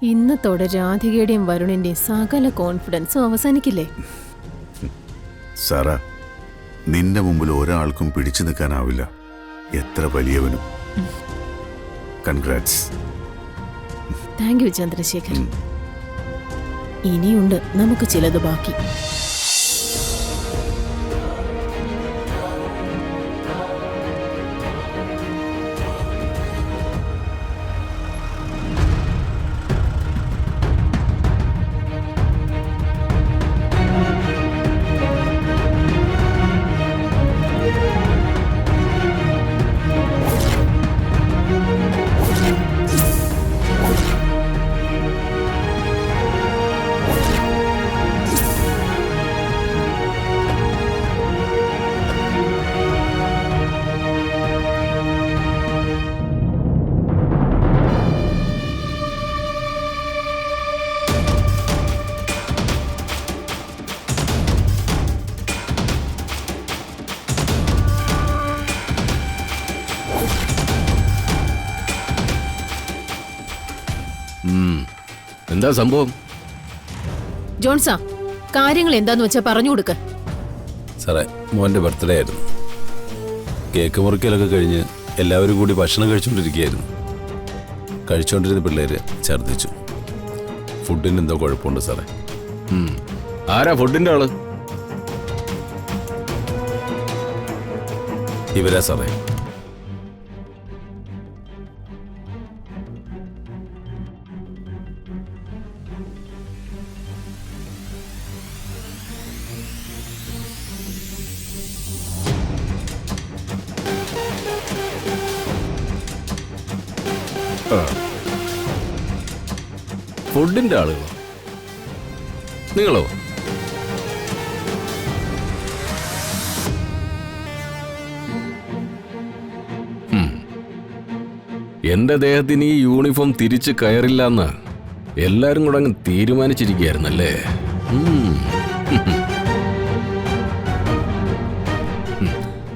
ഇന്നത്തോടെ രാധികയുടെയും വരുണിന്റെയും സകല കോൺഫിഡൻസും അവസാനിക്കില്ലേ? സാറ, നിന്റെ മുമ്പിൽ ഒരാൾക്കും പിടിച്ചു നിൽക്കാനാവില്ല, എത്ര വലിയവനും. കൺഗ്രാറ്റ്സ്. Thank you Chandrashekhar. ഇനിയുണ്ട് നമുക്ക് ചിലത് ബാക്കി. എന്താ സംഭവം? ജോൺസാ, കാര്യങ്ങൾ എന്താന്ന് വെച്ചാ പറഞ്ഞു കൊടുക്ക. സാറേ, മോന്റെ ബർത്ത്ഡേ ആയിരുന്നു. കേക്ക് മുറിക്കലൊക്കെ കഴിഞ്ഞ് എല്ലാവരും കൂടി ഭക്ഷണം കഴിച്ചുകൊണ്ടിരിക്കുകയായിരുന്നു. കഴിച്ചുകൊണ്ടിരുന്ന പിള്ളേര് ഛർദ്ദിച്ചു. ഫുഡിന് എന്തോ കുഴപ്പമുണ്ട് സാറേ. ആരാ ഫുഡിന്റെ ആള്? ഇവരാ സാറേ. ഫുഡിന്റെ ആളുകളോ? നിങ്ങളോ? എന്റെ ദേഹത്തിന് ഈ യൂണിഫോം തിരിച്ച് കയറില്ലെന്ന് എല്ലാരും കൂടെ അങ്ങ് തീരുമാനിച്ചിരിക്കുകയായിരുന്നല്ലേ?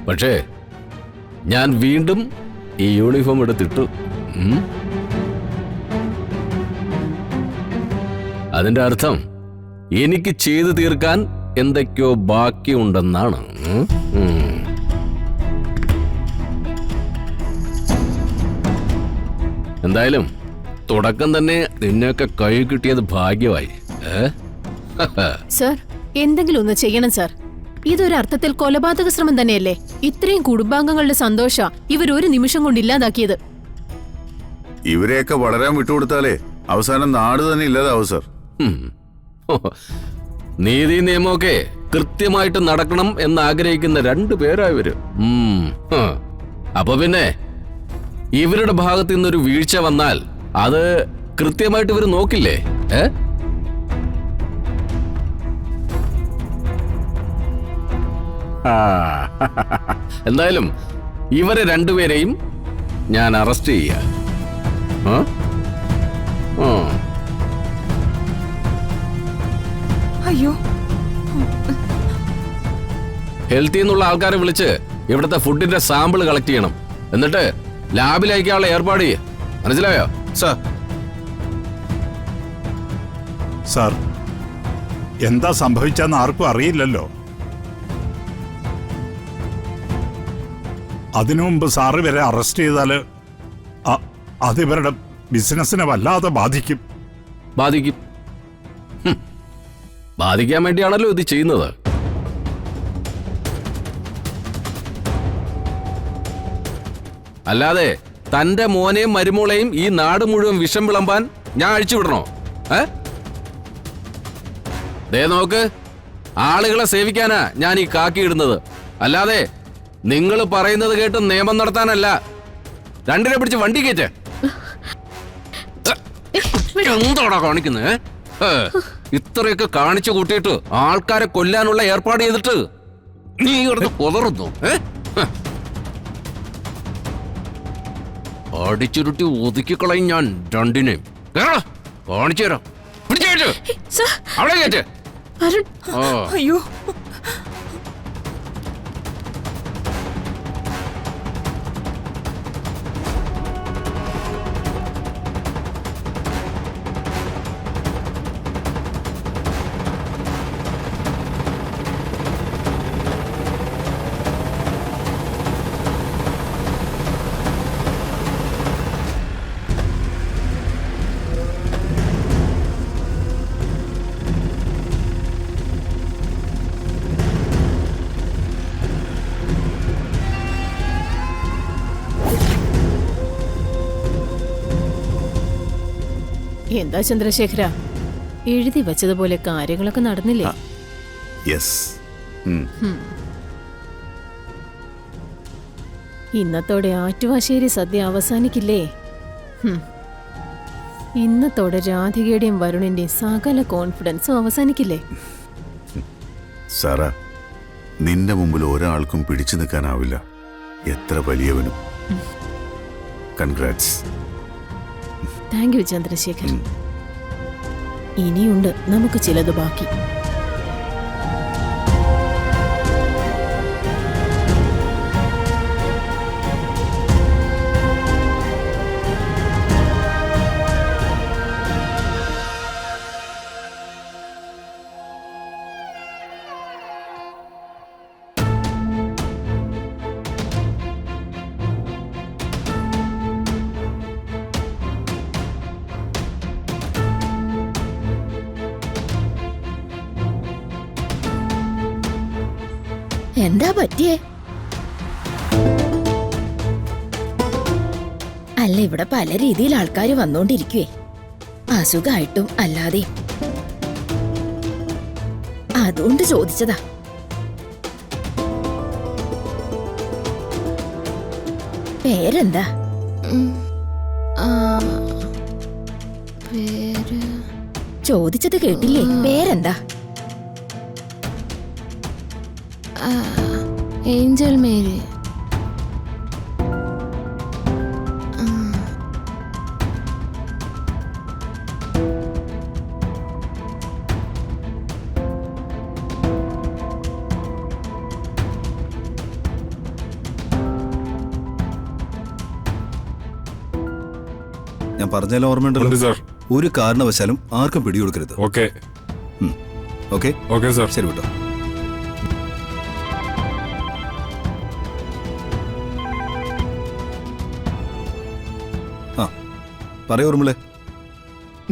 പക്ഷേ ഞാൻ വീണ്ടും ഈ യൂണിഫോം എടുത്തിട്ടു. അതിന്റെ അർത്ഥം എനിക്ക് ചെയ്തു തീർക്കാൻ എന്തൊക്കെയോ ബാക്കിയുണ്ടെന്നാണ്. എന്തായാലും തുടക്കം തന്നെ നിന്നെയൊക്കെ കൈ കിട്ടിയത് ഭാഗ്യമായി. സർ, എന്തെങ്കിലും ഒന്ന് ചെയ്യണം സർ. ഇതൊരർത്ഥത്തിൽ കൊലപാതക ശ്രമം തന്നെയല്ലേ? ഇത്രയും കുടുംബാംഗങ്ങളുടെ സന്തോഷ ഇവരൊരു നിമിഷം കൊണ്ട് ഇല്ലാതാക്കിയത്. ഇവരെയൊക്കെ വളരാൻ വിട്ടുകൊടുത്താലേ അവസാനം നാട് തന്നെ ഇല്ലാതാവും സർ. നീതി നിയമമൊക്കെ കൃത്യമായിട്ട് നടക്കണം എന്ന് ആഗ്രഹിക്കുന്ന രണ്ടുപേരായവര്. അപ്പൊ പിന്നെ ഇവരുടെ ഭാഗത്ത് നിന്നൊരു വീഴ്ച വന്നാൽ അത് കൃത്യമായിട്ട് ഇവര് നോക്കില്ലേ? എന്തായാലും ഇവരെ രണ്ടുപേരെയും ഞാൻ അറസ്റ്റ് ചെയ്യാം. അയ്യോ, ഹെൽത്തിൽ നിന്നുള്ള ആൾക്കാരെ വിളിച്ച് ഇവിടുത്തെ ഫുഡിന്റെ സാമ്പിൾ കളക്ട് ചെയ്യണം. എന്നിട്ട് ലാബിൽ അയക്കാനുള്ള ഏർപ്പാട് ചെയ്യ. മനസ്സിലായോ? സാർ, എന്താ സംഭവിച്ചെന്ന് ആർക്കും അറിയില്ലല്ലോ. അതിനു മുമ്പ് സാറ് വരെ അറസ്റ്റ് ചെയ്താല് അതിവരുടെ ബിസിനസിനെ വല്ലാതെ ബാധിക്കും. ബാധിക്കാൻ വേണ്ടിയാണല്ലോ ഇത് ചെയ്യുന്നത്. അല്ലാതെ തന്റെ മോനെയും മരുമോളെയും ഈ നാട് മുഴുവൻ വിഷം വിളമ്പാൻ ഞാൻ അഴിച്ചുവിടണോ? ദേ നോക്ക്, ആളുകളെ സേവിക്കാനാ ഞാൻ ഈ കാക്കിയിടുന്നത്, അല്ലാതെ നിങ്ങൾ പറയുന്നത് കേട്ട് നിയമം നടത്താനല്ല. രണ്ടിനെ പിടിച്ച് വണ്ടി കയറ്റേ. എന്തോടാ കാണിക്കുന്നത്? ഇത്രയൊക്കെ കാണിച്ചു കൂട്ടിയിട്ട് ആൾക്കാരെ കൊല്ലാനുള്ള ഏർപ്പാട് ചെയ്തിട്ട് നീ ഇവിടുന്ന് കൊതറുന്നു. അടിച്ചുരുട്ടി ഒതുക്കിക്കളയും ഞാൻ രണ്ടിനെയും. കാണിച്ചു തരാം. അവിടെ കയറ്റ്. അയ്യോ, എന്താ ചന്ദ്രശേഖര, എഴുതി വച്ചതുപോലെ കാര്യങ്ങളൊക്കെ നടന്നില്ലേ? യെസ്. ഇന്നത്തോടെ ആറ്റുവാശ്ശേരി സദ്യ അവസാനിക്കില്ലേ? ഇന്നത്തോടെ രാധികയുടെയും വരുണിന്റെയും സകല കോൺഫിഡൻസും അവസാനിക്കില്ലേ? സാറ, നിന്റെ മുമ്പിൽ ഒരാൾക്കും പിടിച്ചു നിൽക്കാനാവില്ല, എത്ര വലിയവനും. കൺഗ്രാറ്റ്സ്. Thank you Chandrashekhar. ഇനിയുണ്ട് നമുക്ക് ചിലത് ബാക്കി. എന്താ പറ്റിയേ? അല്ല, ഇവിടെ പല രീതിയിൽ ആൾക്കാർ വന്നോണ്ടിരിക്കുവേ, അസുഖമായിട്ടും അല്ലാതെയും. അതുകൊണ്ട് ചോദിച്ചതാ. പേരെന്താ? ചോദിച്ചത് കേട്ടില്ലേ? പേരെന്താ? Angel Mary. ഞാൻ പറഞ്ഞാലും ഓർമ്മയുണ്ടല്ലോ സാർ. ഒരു കാരണവശാലും ആർക്കും പിടികൊടുക്കരുത്. Okay okay okay sir. ശരി കേട്ടോ. ആ പറയൂ ഓർമ്മളെ.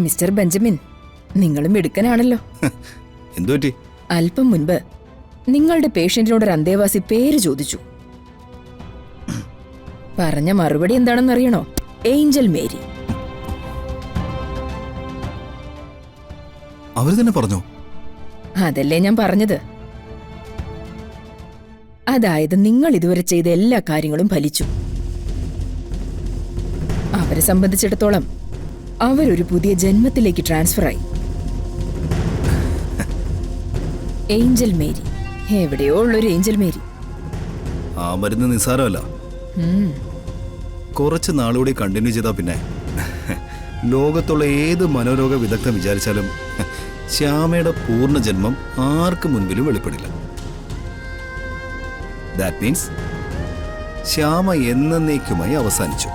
മിസ്റ്റർ ബെഞ്ചമിൻ, നിങ്ങളും മിടുക്കനാണല്ലോ. എന്തു പറ്റി? അല്പം മുൻപ് നിങ്ങളുടെ പേഷ്യന്റിനോട് ഒരു അന്തേവാസി പേര് ചോദിച്ചു. പറഞ്ഞ മറുപടി എന്താണെന്നറിയണോ? Angel Mary. അവര് തന്നെ പറഞ്ഞോ? അതല്ലേ ഞാൻ പറഞ്ഞത്. അതായത് നിങ്ങൾ ഇതുവരെ ചെയ്ത എല്ലാ കാര്യങ്ങളും ഫലിച്ചു. അവരെ സംബന്ധിച്ചിടത്തോളം അവരൊരു പുതിയ ജന്മത്തിലേക്ക് ട്രാൻസ്ഫർ ആയി. ഏഞ്ചൽ മേരി, എവിടെയോ ഉള്ളൊരു ഏഞ്ചൽ മേരി. ആ മരുന്ന് നിസ്സാരമല്ല. കുറച്ച് നാളുകൂടി കണ്ടിന്യൂ ചെയ്താ പിന്നെ ലോകത്തുള്ള ഏത് മനോരോഗ വിദഗ്ധം വിചാരിച്ചാലും ശ്യാമയുടെ പൂർണ്ണ ജന്മം ആർക്കും മുൻപിലും വെളിപ്പെടില്ല. ദാറ്റ് മീൻസ് ശ്യാമ എന്നേക്കുമായി അവസാനിച്ചു.